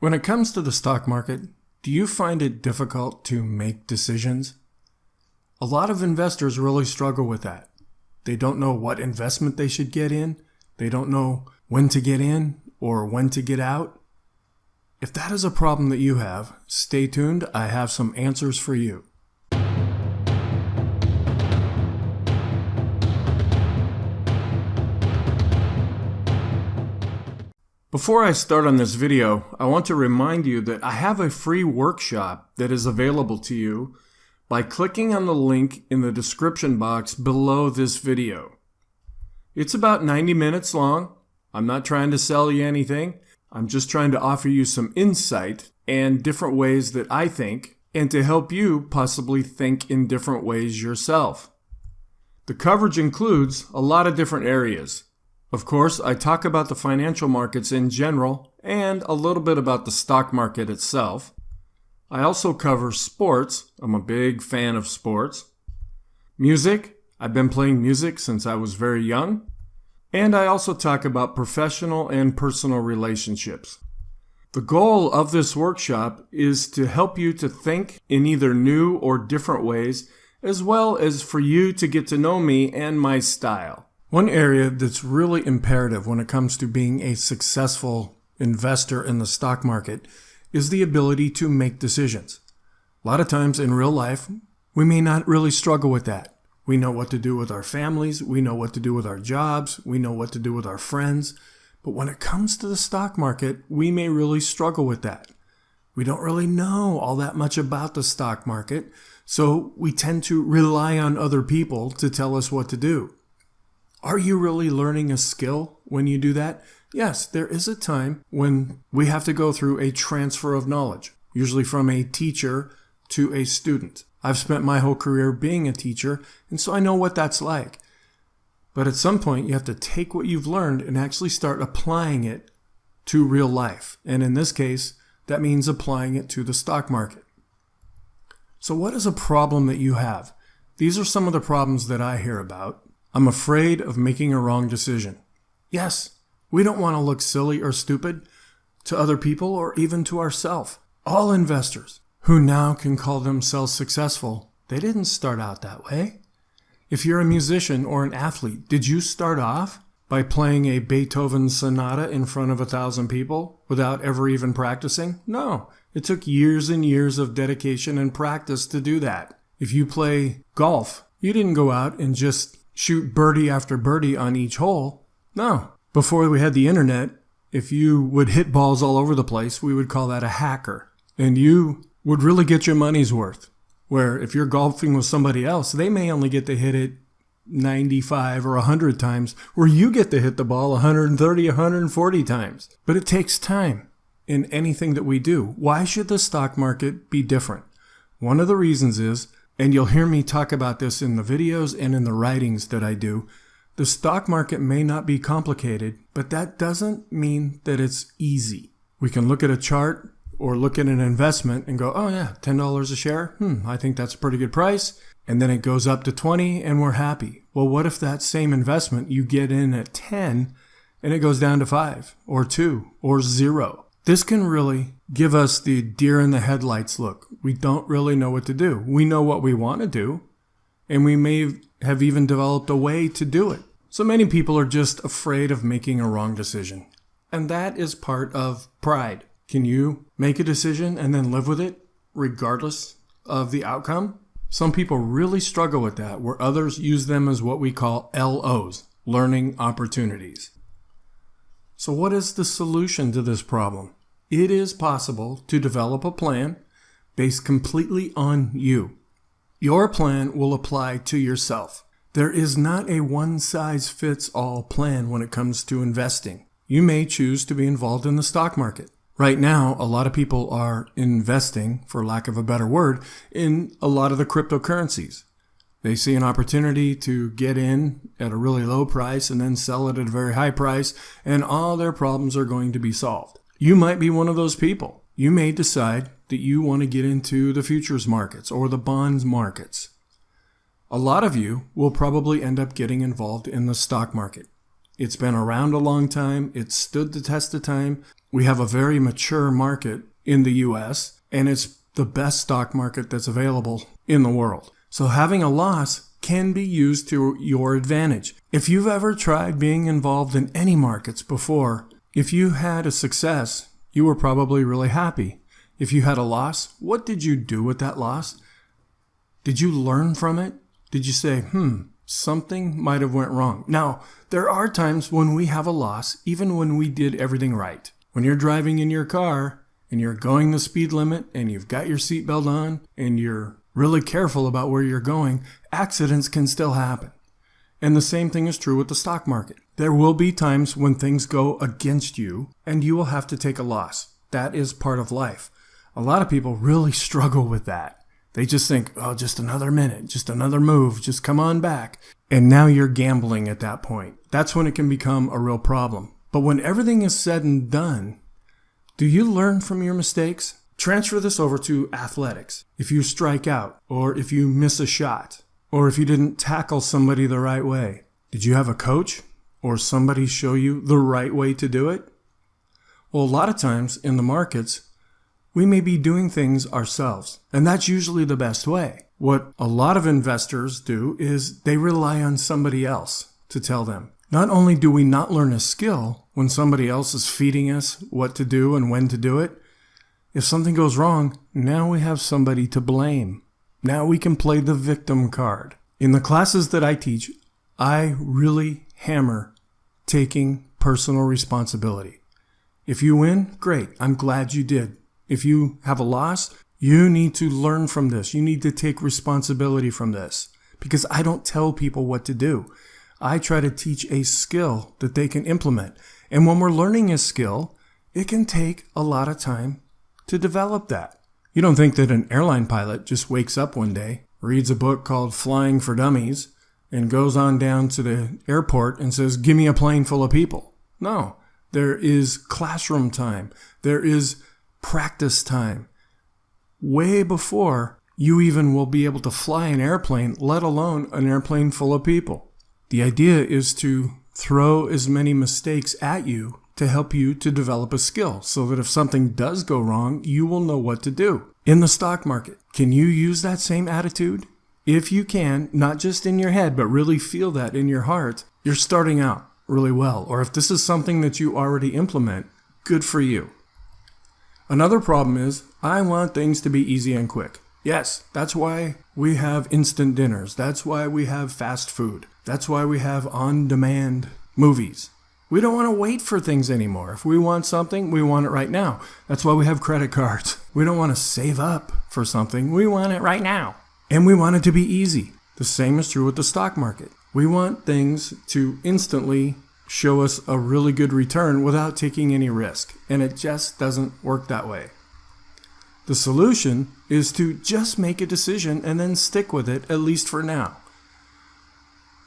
When it comes to the stock market, do you find it difficult to make decisions? A lot of investors really struggle with that. They don't know what investment they should get in. They don't know when to get in or when to get out. If that is a problem that you have, stay tuned. I have some answers for you. Before I start on this video, I want to remind you that I have a free workshop that is available to you by clicking on the link in the description box below this video. It's about 90 minutes long. I'm not trying to sell you anything. I'm just trying to offer you some insight and different ways that I think, and to help you possibly think in different ways yourself. The coverage includes a lot of different areas. Of course, I talk about the financial markets in general and a little bit about the stock market itself. I also cover sports. I'm a big fan of sports. Music. I've been playing music since I was very young. And I also talk about professional and personal relationships. The goal of this workshop is to help you to think in either new or different ways, as well as for you to get to know me and my style. One area that's really imperative when it comes to being a successful investor in the stock market is the ability to make decisions. A lot of times in real life, we may not really struggle with that. We know what to do with our families, we know what to do with our jobs, we know what to do with our friends. But when it comes to the stock market, we may really struggle with that. We don't really know all that much about the stock market, so we tend to rely on other people to tell us what to do. Are you really learning a skill when you do that? Yes, there is a time when we have to go through a transfer of knowledge, usually from a teacher to a student. I've spent my whole career being a teacher, and so I know what that's like. But at some point, you have to take what you've learned and actually start applying it to real life. And in this case, that means applying it to the stock market. So what is a problem that you have? These are some of the problems that I hear about. I'm afraid of making a wrong decision. Yes, we don't want to look silly or stupid to other people or even to ourselves. All investors who now can call themselves successful, they didn't start out that way. If you're a musician or an athlete, did you start off by playing a Beethoven sonata in front of 1,000 people without ever even practicing? No, it took years and years of dedication and practice to do that. If you play golf, you didn't go out and just shoot birdie after birdie on each hole. No. Before we had the internet, if you would hit balls all over the place, we would call that a hacker. And you would really get your money's worth. Where if you're golfing with somebody else, they may only get to hit it 95 or 100 times, where you get to hit the ball 130, 140 times. But it takes time in anything that we do. Why should the stock market be different? One of the reasons is, and you'll hear me talk about this in the videos and in the writings that I do, the stock market may not be complicated, but that doesn't mean that it's easy. We can look at a chart or look at an investment and go, oh yeah, $10 a share? I think that's a pretty good price. And then it goes up to 20 and we're happy. Well, what if that same investment you get in at 10 and it goes down to 5 or 2 or 0? This can really give us the deer in the headlights look. We don't really know what to do. We know what we want to do, and we may have even developed a way to do it. So many people are just afraid of making a wrong decision. And that is part of pride. Can you make a decision and then live with it regardless of the outcome? Some people really struggle with that, where others use them as what we call LOs, learning opportunities. So what is the solution to this problem? It is possible to develop a plan based completely on you. Your plan will apply to yourself. There is not a one-size-fits-all plan when it comes to investing. You may choose to be involved in the stock market. Right now, a lot of people are investing, for lack of a better word, in a lot of the cryptocurrencies. They see an opportunity to get in at a really low price and then sell it at a very high price, and all their problems are going to be solved. You might be one of those people. You may decide that you want to get into the futures markets or the bonds markets. A lot of you will probably end up getting involved in the stock market. It's been around a long time. It's stood the test of time. We have a very mature market in the US, and it's the best stock market that's available in the world. So having a loss can be used to your advantage. If you've ever tried being involved in any markets before, if you had a success, you were probably really happy. If you had a loss, what did you do with that loss? Did you learn from it? Did you say, something might have went wrong? Now, there are times when we have a loss, even when we did everything right. When you're driving in your car and you're going the speed limit and you've got your seatbelt on and you're really careful about where you're going, accidents can still happen. And the same thing is true with the stock market. There will be times when things go against you and you will have to take a loss. That is part of life. A lot of people really struggle with that. They just think, just another minute, just another move, just come on back. And now you're gambling at that point. That's when it can become a real problem. But when everything is said and done, do you learn from your mistakes? Transfer this over to athletics. If you strike out, or if you miss a shot, or if you didn't tackle somebody the right way, did you have a coach or somebody show you the right way to do it? Well, a lot of times in the markets, we may be doing things ourselves, and that's usually the best way. What a lot of investors do is they rely on somebody else to tell them. Not only do we not learn a skill when somebody else is feeding us what to do and when to do it, if something goes wrong, now we have somebody to blame. Now we can play the victim card. In the classes that I teach, I really hammer taking personal responsibility. If you win, great. I'm glad you did. If you have a loss, you need to learn from this. You need to take responsibility from this, because I don't tell people what to do. I try to teach a skill that they can implement. And when we're learning a skill, it can take a lot of time to develop that. You don't think that an airline pilot just wakes up one day, reads a book called Flying for Dummies, and goes on down to the airport and says, give me a plane full of people. No, there is classroom time. There is practice time. Way before you even will be able to fly an airplane, let alone an airplane full of people. The idea is to throw as many mistakes at you to help you to develop a skill so that if something does go wrong, you will know what to do. In the stock market, can you use that same attitude? If you can, not just in your head, but really feel that in your heart, you're starting out really well. Or if this is something that you already implement, good for you. Another problem is, I want things to be easy and quick. Yes, that's why we have instant dinners. That's why we have fast food. That's why we have on-demand movies. We don't want to wait for things anymore. If we want something, we want it right now. That's why we have credit cards. We don't want to save up for something. We want it right now. And we want it to be easy. The same is true with the stock market. We want things to instantly show us a really good return without taking any risk. And it just doesn't work that way. The solution is to just make a decision and then stick with it, at least for now.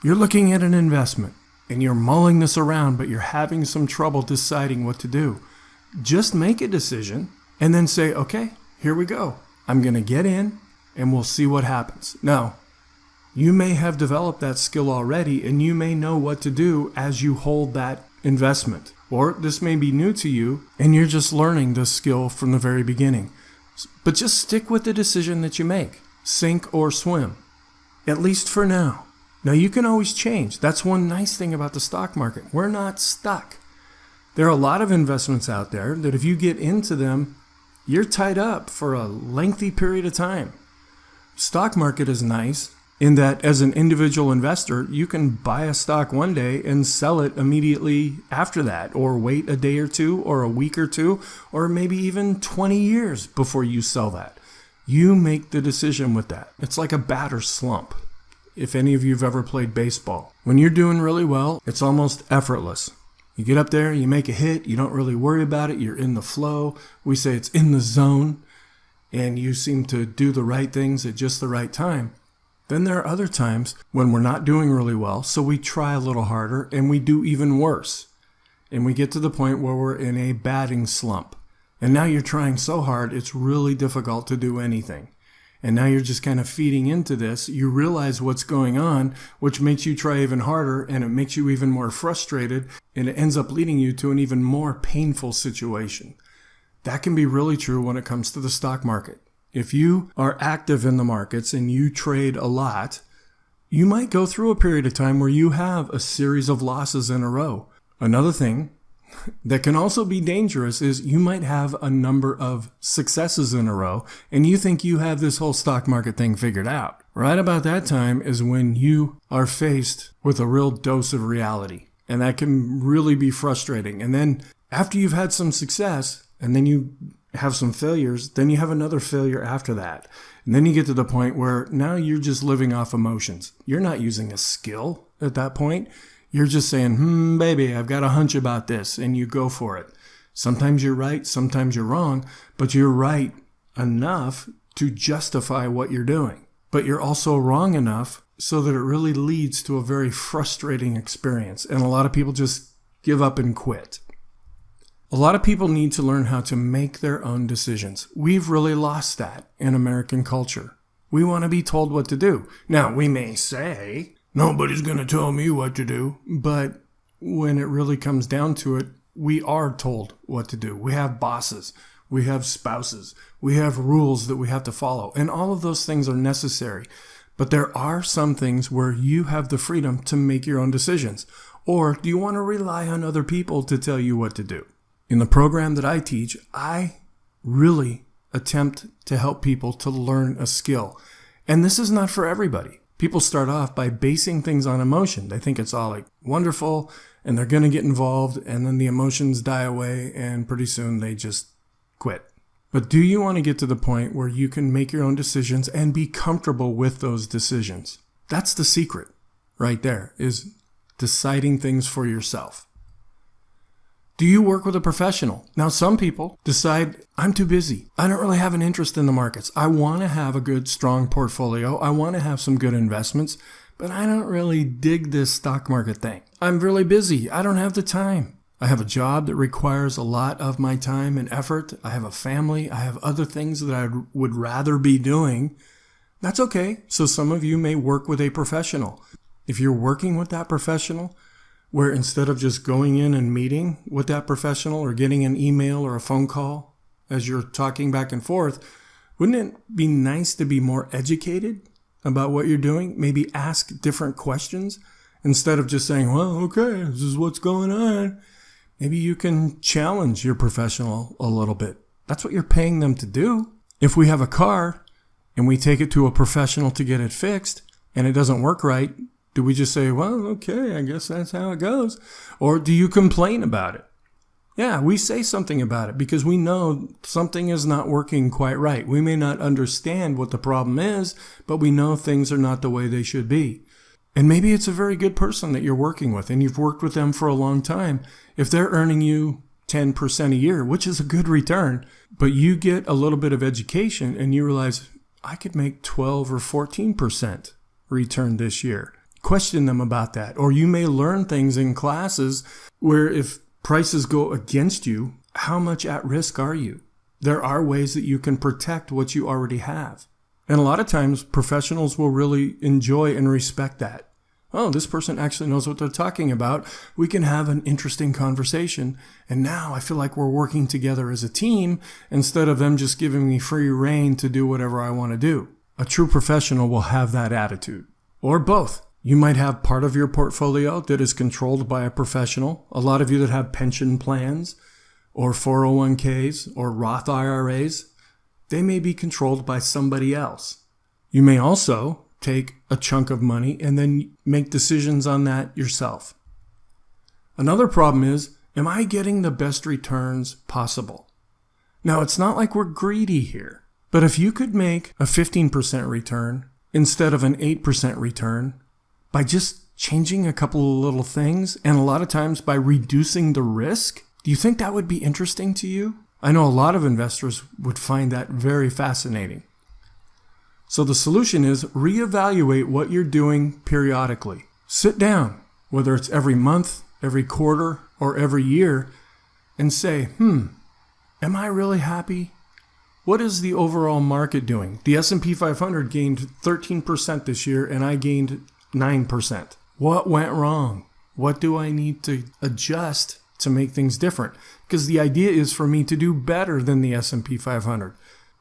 You're looking at an investment and you're mulling this around, but you're having some trouble deciding what to do. Just make a decision and then say, okay, here we go. I'm going to get in and we'll see what happens. Now, you may have developed that skill already and you may know what to do as you hold that investment. Or this may be new to you and you're just learning this skill from the very beginning. But just stick with the decision that you make. Sink or swim. At least for now. Now you can always change. That's one nice thing about the stock market. We're not stuck. There are a lot of investments out there that if you get into them, you're tied up for a lengthy period of time. Stock market is nice in that as an individual investor, you can buy a stock one day and sell it immediately after that, or wait a day or two, or a week or two, or maybe even 20 years before you sell that. You make the decision with that. It's like a batter slump. If any of you have ever played baseball, when you're doing really well, it's almost effortless. You get up there, you make a hit, you don't really worry about it, you're in the flow. We say it's in the zone, and you seem to do the right things at just the right time. Then there are other times when we're not doing really well, so we try a little harder and we do even worse. And we get to the point where we're in a batting slump. And now you're trying so hard, it's really difficult to do anything. And now you're just kind of feeding into this. You realize what's going on, which makes you try even harder, and it makes you even more frustrated, and it ends up leading you to an even more painful situation. That can be really true when it comes to the stock market. If you are active in the markets and you trade a lot, you might go through a period of time where you have a series of losses in a row. Another thing that can also be dangerous is you might have a number of successes in a row and you think you have this whole stock market thing figured out. Right about that time is when you are faced with a real dose of reality. And that can really be frustrating. And then after you've had some success and then you have some failures, then you have another failure after that. And then you get to the point where now you're just living off emotions. You're not using a skill at that point. You're just saying, baby, I've got a hunch about this, and you go for it. Sometimes you're right, sometimes you're wrong, but you're right enough to justify what you're doing. But you're also wrong enough so that it really leads to a very frustrating experience. And a lot of people just give up and quit. A lot of people need to learn how to make their own decisions. We've really lost that in American culture. We want to be told what to do. Now, we may say, nobody's going to tell me what to do. But when it really comes down to it, we are told what to do. We have bosses. We have spouses. We have rules that we have to follow. And all of those things are necessary. But there are some things where you have the freedom to make your own decisions. Or do you want to rely on other people to tell you what to do? In the program that I teach, I really attempt to help people to learn a skill. And this is not for everybody. People start off by basing things on emotion. They think it's all like wonderful and they're going to get involved, and then the emotions die away and pretty soon they just quit. But do you want to get to the point where you can make your own decisions and be comfortable with those decisions? That's the secret right there, is deciding things for yourself. Do you work with a professional? Now, some people decide, I'm too busy. I don't really have an interest in the markets. I want to have a good, strong portfolio. I want to have some good investments, but I don't really dig this stock market thing. I'm really busy. I don't have the time. I have a job that requires a lot of my time and effort. I have a family. I have other things that I would rather be doing. That's okay. So some of you may work with a professional. If you're working with that professional, where instead of just going in and meeting with that professional or getting an email or a phone call as you're talking back and forth, wouldn't it be nice to be more educated about what you're doing? Maybe ask different questions instead of just saying, well, okay, this is what's going on. Maybe you can challenge your professional a little bit. That's what you're paying them to do. If we have a car and we take it to a professional to get it fixed and it doesn't work right, do we just say, well, okay, I guess that's how it goes? Or do you complain about it? Yeah, we say something about it because we know something is not working quite right. We may not understand what the problem is, but we know things are not the way they should be. And maybe it's a very good person that you're working with and you've worked with them for a long time. If they're earning you 10% a year, which is a good return, but you get a little bit of education and you realize, I could make 12 or 14% return this year. Question them about that. Or you may learn things in classes where if prices go against you, how much at risk are you? There are ways that you can protect what you already have. And a lot of times professionals will really enjoy and respect that. Oh, this person actually knows what they're talking about. We can have an interesting conversation. And now I feel like we're working together as a team instead of them just giving me free rein to do whatever I want to do. A true professional will have that attitude. Or both. You might have part of your portfolio that is controlled by a professional. A lot of you that have pension plans or 401ks or Roth IRAs, they may be controlled by somebody else. You may also take a chunk of money and then make decisions on that yourself. Another problem is, am I getting the best returns possible? Now, it's not like we're greedy here, but if you could make a 15% return instead of an 8% return, by just changing a couple of little things, and a lot of times by reducing the risk, do you think that would be interesting to you? I know a lot of investors would find that very fascinating. So the solution is reevaluate what you're doing periodically. Sit down, whether it's every month, every quarter, or every year, and say, am I really happy What is the overall market doing? The S&P 500 gained 13% this year, and I gained 9%. What went wrong? What do I need to adjust to make things different? Because the idea is for me to do better than the S&P 500.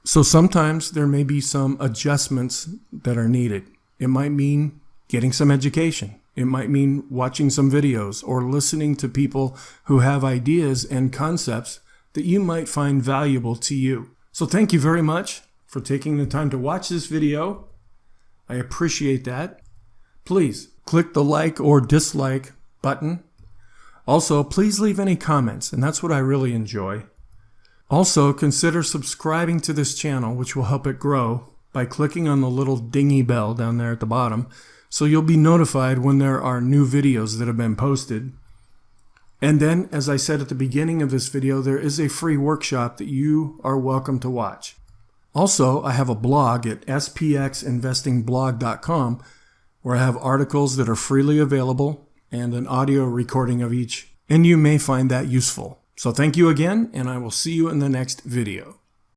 So sometimes there may be some adjustments that are needed. It might mean getting some education. It might mean watching some videos or listening to people who have ideas and concepts that you might find valuable to you. So thank you very much for taking the time to watch this video. I appreciate that. Please click the like or dislike button. Also, please leave any comments, and that's what I really enjoy. Also, consider subscribing to this channel, which will help it grow, by clicking on the little dingy bell down there at the bottom, so you'll be notified when there are new videos that have been posted. And then, as I said at the beginning of this video, there is a free workshop that you are welcome to watch. Also, I have a blog at spxinvestingblog.com where I have articles that are freely available and an audio recording of each, and you may find that useful. So thank you again, and I will see you in the next video.